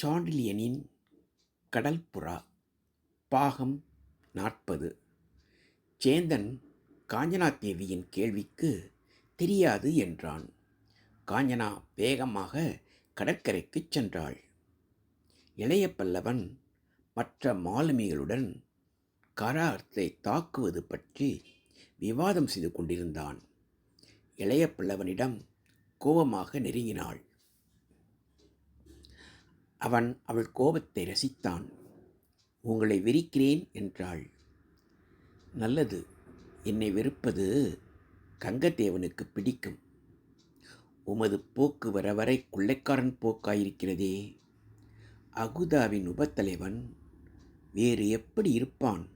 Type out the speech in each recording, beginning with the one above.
சாண்டில்யனின் கடல் புறா பாகம் 40. சேந்தன் காஞ்சனாதேவியின் கேள்விக்கு தெரியாது என்றான். காஞ்சனா வேகமாக கடற்கரைக்குச் சென்றாள். இளைய பல்லவன் மற்ற மாலுமிகளுடன் கராரத்தை தாக்குவது பற்றி விவாதம் செய்து கொண்டிருந்தான். இளைய பல்லவனிடம் கோபமாக நெருங்கினாள். அவன் அவள் கோபத்தை ரசித்தான். உங்களை வெறுக்கிறேன் என்றாள். நல்லது, என்னை வெறுப்பது கங்கதேவனுக்கு பிடிக்கும். உமது போக்கு வர வரை கொள்ளைக்காரன் போக்காயிருக்கிறதே. அகுதாவின் உபத்தலைவன் வேறு எப்படி இருப்பான்?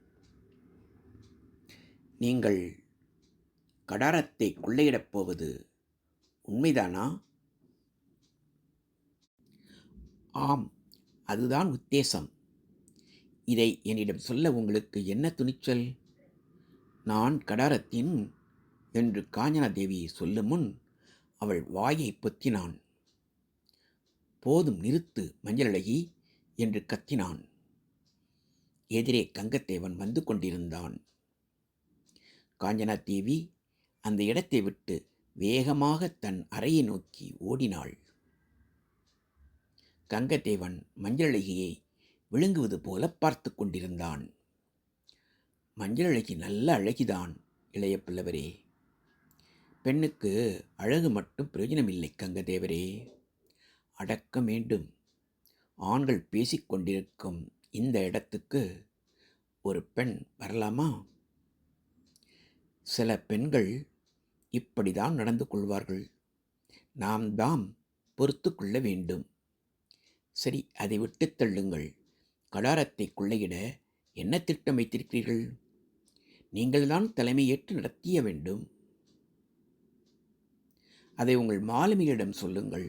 நீங்கள் கடாரத்தை கொள்ளையிடப் போவது உண்மைதானா? ஆம், அதுதான் உத்தேசம். இதை என்னிடம் சொல்ல உங்களுக்கு என்ன துணிச்சல்? நான் கடாரத்தின் என்று காஞ்சனாதேவி சொல்லும் முன் அவள் வாயை பொத்தினான். போதும், நிறுத்து மஞ்சளழகி என்று கத்தினான். எதிரே கங்கத்தேவன் வந்து கொண்டிருந்தான். காஞ்சனாதேவி அந்த இடத்தை விட்டு வேகமாக தன் அறையை நோக்கி ஓடினாள். கங்கத்தேவன் மஞ்சளழகியை விழுங்குவது போல பார்த்து கொண்டிருந்தான். மஞ்சளழகி நல்ல அழகிதான் இளைய பல்லவரே. பெண்ணுக்கு அழகு மட்டும் பிரயோஜனமில்லை கங்கதேவரே. அடக்கம் வேண்டும். ஆண்கள் பேசிக்கொண்டிருக்கும் இந்த இடத்துக்கு ஒரு பெண் வரலாமா? சில பெண்கள் இப்படிதான் நடந்து கொள்வார்கள். நாம் தாம் பொறுத்து கொள்ள வேண்டும். சரி, அதை விட்டு தள்ளுங்கள். கடாரத்தை கொள்ளையிட என்ன திட்டம் வைத்திருக்கிறீர்கள்? நீங்கள்தான் தலைமையேற்று நடத்திய வேண்டும். அதை உங்கள் மாலுமிகளிடம் சொல்லுங்கள்.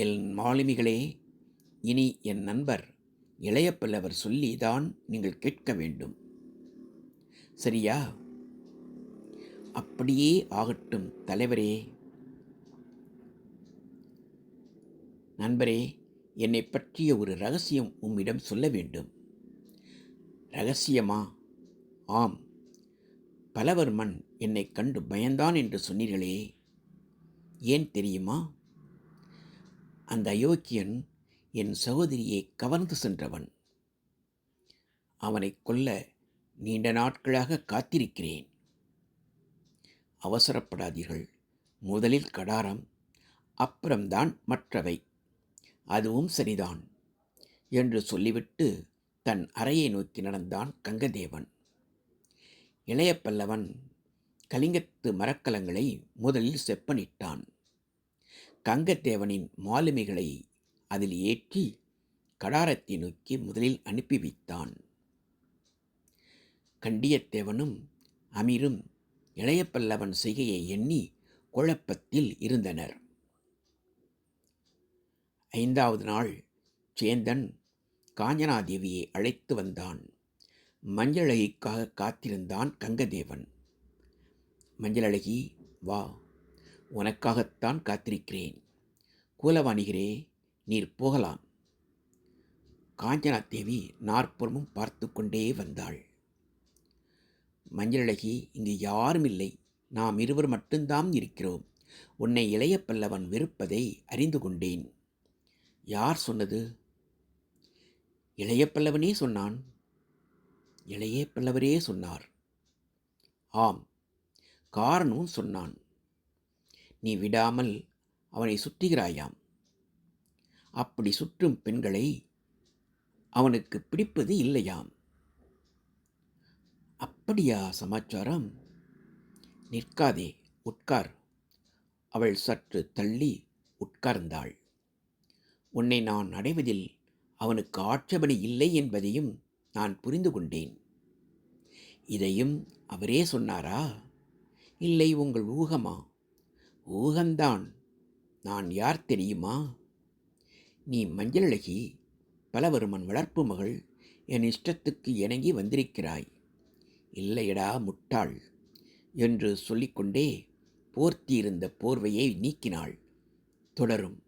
என் மாலுமிகளே, இனி என் நண்பர் இளைய பல்லவர் சொல்லிதான் நீங்கள் கேட்க வேண்டும். சரியா? அப்படியே ஆகட்டும் தலைவரே. நண்பரே, என்னை பற்றிய ஒரு ரகசியம் உம்மிடம் சொல்ல வேண்டும். ரகசியமா? ஆம். பலவர்மன் என்னை கண்டு பயந்தான் என்று சொன்னீர்களே, ஏன் தெரியுமா? அந்த அயோக்கியன் என் சகோதரியை கவர்ந்து சென்றவன். அவனை கொல்ல நீண்ட நாட்களாக காத்திருக்கிறேன். அவசரப்படாதீர்கள். முதலில் கடாரம், அப்புறம்தான் மற்றவை. அதுவும் சரிதான் என்று சொல்லிவிட்டு தன் அறையை நோக்கி நடந்தான் கங்கதேவன். இளைய பல்லவன் கலிங்கத்து மரக்கலங்களை முதலில் செப்பனிட்டான். கங்கதேவனின் மாலுமிகளை அதில் ஏற்றி கடாரத்தை நோக்கி முதலில் அனுப்பி வைத்தான். கண்டியத்தேவனும் அமீரும் இளைய பல்லவன் செய்கையை எண்ணி குழப்பத்தில் இருந்தனர். 5வது நாள் சேந்தன் காஞ்சனாதேவியை அழைத்து வந்தான். மஞ்சளழகிக்காக காத்திருந்தான் கங்கதேவன். மஞ்சளழகி, வா, உனக்காகத்தான் காத்திருக்கிறேன். கூலவாணிகிறே, நீர் போகலாம். காஞ்சனாதேவி நாற்புறமும் பார்த்து கொண்டே வந்தாள். மஞ்சளழகி, இங்கு யாரும் இல்லை. நாம் இருவர் மட்டும்தான் இருக்கிறோம். உன்னை இளைய பல்லவன் வெறுப்பதை அறிந்து கொண்டேன். யார் சொன்னது? இளைய பல்லவனே சொன்னான். இளைய பல்லவரே சொன்னார். ஆம், காரணமும் சொன்னான். நீ விடாமல் அவனை சுற்றுகிறாயாம். அப்படி சுற்றும் பெண்களை அவனுக்கு பிடிப்பது இல்லையாம். அப்படியா சமாச்சாரம்? நிற்காதே, உட்கார். அவள் சற்று தள்ளி உட்கார்ந்தாள். உன்னை நான் அடைவதில் அவனுக்கு ஆட்சேபனை இல்லை என்பதையும் நான் புரிந்து கொண்டேன். இதையும் அவரே சொன்னாரா? இல்லை, உங்கள் ஊகமா? ஊகம்தான். நான் யார் தெரியுமா? நீ மஞ்சளழகி, பலவர்மன் வளர்ப்பு மகள். என் இஷ்டத்துக்கு இணங்கி வந்திருக்கிறாய். இல்லையடா முட்டாள் என்று சொல்லிக்கொண்டே போர்த்தியிருந்த போர்வையை நீக்கினாள். தொடரும்.